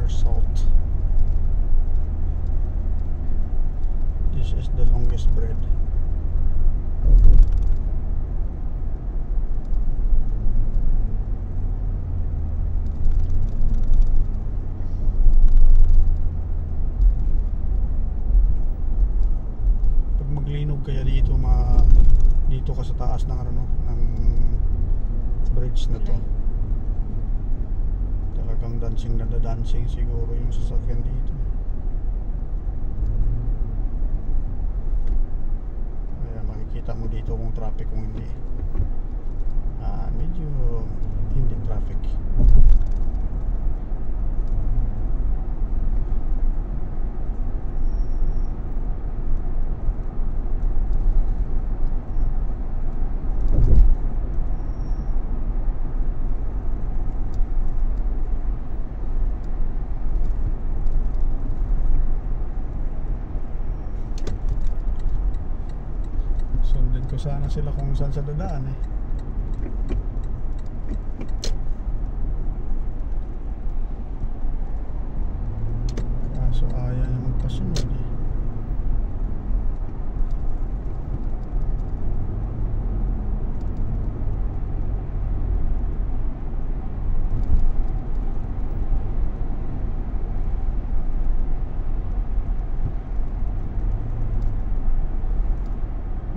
South. This is the longest bread. Pag maglinog kaya dito dito ka sa taas ng ano ng bridge na to. Talagang dancing na dancing siguro yung sasakyan dito. Kaya makikita mo dito kung traffic kung hindi. Medyo hindi traffic. Sundin ko sana sila kung saan sa dadaan eh. Kaso ayaw niya magpasunod eh.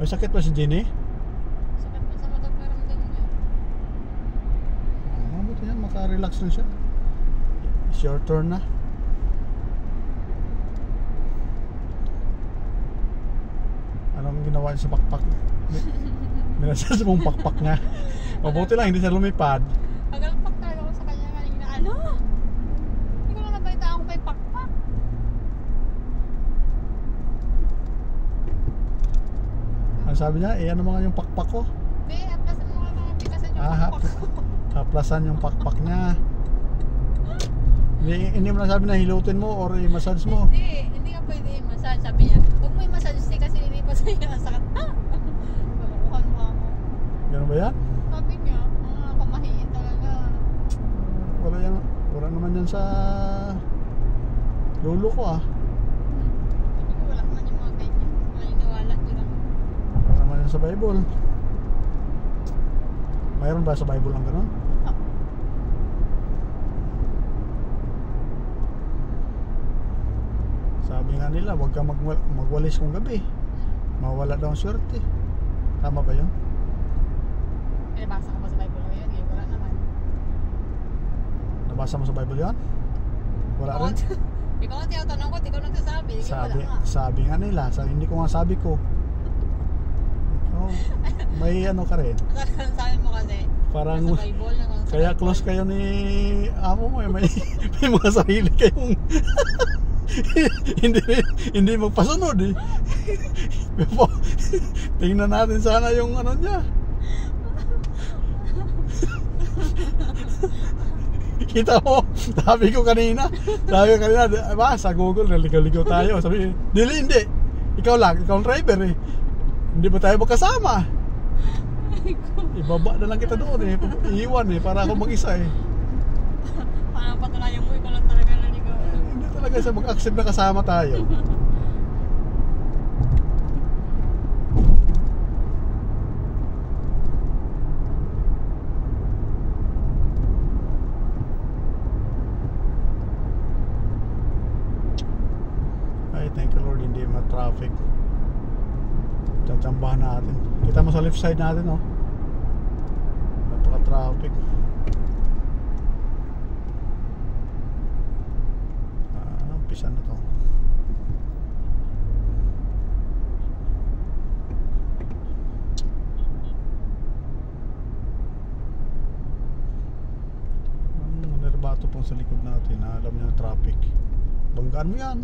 May sakit pa si Jenny? Sakit pa sa matag paramdam niya. Mabuti yan, maka-relax na siya. It's your turn na. Anong ginawa niya sa pakpak? Minasas mong pakpak nga. Mabuti lang, hindi siya lumipad. Pagalpak talaga ako sa kanya kanina. Ano? Hindi ko lang nabalitaan ko kay Pakpak. Ang sabi niya, ano mga yung pakpak ko? Hindi, haplasan mo lang mga pitasan yung Pakpak ko. Haplasan yung pakpak niya. Hindi mo na sabi na hilutin mo or i-massage mo. Hindi nga pwede i-massage. Sabi niya, huwag mo i-massage kasi lilipas sa iyo. Ang sakit. Kalukuhan mo ako. Ganun ba yan? Sabi niya, kamahiin talaga. Wala naman yan sa lolo ko ah. Sabi ko, wala naman yung mga ganyan. Maniniwala nyo lang. Wala naman yan sa Bible. Mayroon ba sa Bible ang ganun? Sabi nga nila, huwag kang magwalis kung gabi. Mawala daw ang swerte. Tama ba yun? Nabasa ko ba sa Bible ngayon? Wala naman. Nabasa mo sa Bible yun? Wala rin? Ikaw ang tinatanong ko, ikaw nagsasabi. Sabi nga nila, hindi ko nga sabi ko. Ikaw, may ano ka rin. Sabi mo kasi, parang nasa Bible na kaya close kayo ni amo mo, may mga sarili kayong hindi magpasunod eh. Tingnan natin sana yung ano niya. Kita mo, sabi ko kanina, ba, sa Google, naligaw-ligaw tayo. Sabi, hindi. Ikaw lang, ikaw ang driver eh. Hindi ba tayo magkasama? Ibaba na lang kita doon eh. Iiwan eh, para ako mag-isa eh. Parang patunayan mo, ikaw lang talaga naligaw. Hindi talaga siya mag-accept na kasama tayo. Thank you Lord, hindi ma-traffic. Tatsambahan natin. Kita mo sa left side natin, oh. Napaka-traffic. Umpisa na to. Nerbato pong sa likod natin. Alam niya traffic. Banggaan mo yan.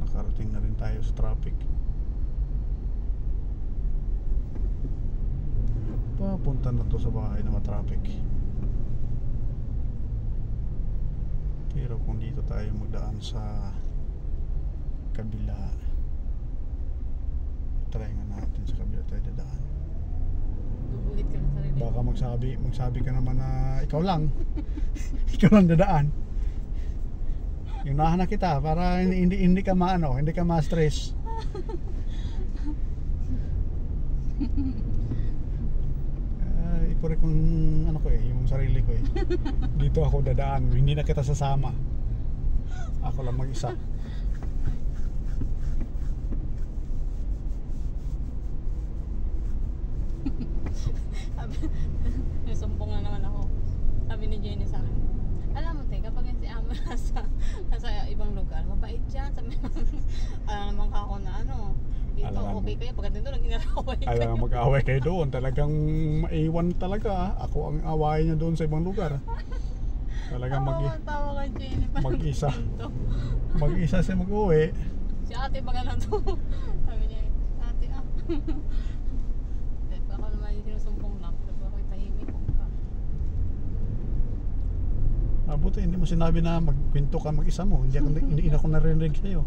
Nakarating na rin tayo sa traffic. Papunta na to sa bahay na matraffic. Pero kung dito tayo magdaan sa kabila, try nga natin sa kabila tayo dadaan. Guguhit ka ng sarili. Baka magsabi ka naman na ikaw lang. Ikaw lang dadaan. Yunahan na kita para hindi ka maano, hindi ka ma-stress. Ikore kung ano ko yung sarili ko Dito ako dadaan, hindi na kita sasama. Ako lang mag-isa. May sumbong na naman ako. Sabi ni Jenny sa akin, alam mo te, kapag si Amo nasa ibang lugar, mabait yan. Sabi alam naman ka ako na ano, dito Alam okay kayo, pagka dito nag-inaraway kayo. Alam nga mag-away kayo doon. Talagang maiwan talaga. Ako ang away niya doon sa ibang lugar. Talagang tawa ka Jenny. mag-isa. Mag-isa siya mag-uwi. Si ate baga na to. Sabi niya, ate baka naman yung sinusumbong lang. Pero ako'y tahimik kung ka. Mabuti, hindi mo sinabi na magkwento ka mag-isa mo. Hindi ako narinig sa'yo.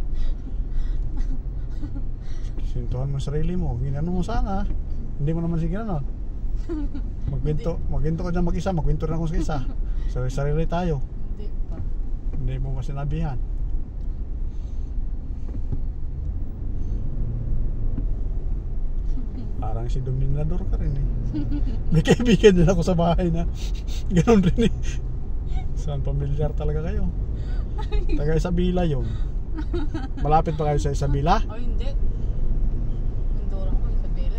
Sintuhan mo sarili mo. Ginano mo sana. Hindi mo naman sige ano. Magkwento ka dyan mag-isa. Magkwento rin ako sa isa. Sarili tayo. Hindi pa. Hindi mo masinabihan. Parang si Dominador ka rin May kaibigan din ako sa bahay na ganoon rin Saan pamilyar talaga kayo? Taga Isabela yun. Malapit pa kayo sa Isabela? Oh, hindi. Mindoro ako, Isabela.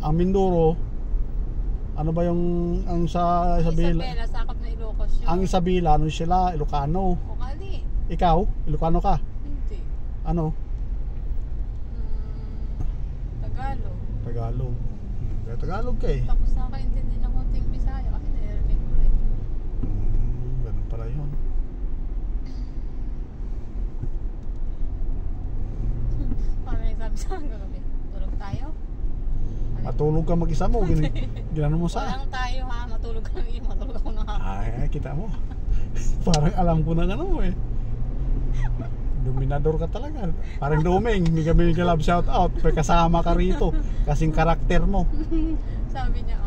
Ang Mindoro, ano ba yung ang sa Isabela? Isabela, sakop na Ilocos yun. Ang Isabela, ano sila? Ilocano. O kali. Ikaw? Ilocano ka? Hindi. Ano? Tagalog. Tagalog. Kaya Tagalog ka Tapos nakakaintindi ng konting Bisaya kasi narinig ko rin. Ganun pala yun. Paano nagsabi sa akin kagabi? Tulog tayo? Matulog ka mag-isa mo. Ginano mo sa? Walang tayo ha, matulog ka ng iyo, matulog ako na ha. Ay, kita mo. Parang alam ko na ano Dominador ka talaga. Parang Domeng, hindi kami nag-love shout out. May kasama ka rito. Kasing karakter mo. Sabi niya,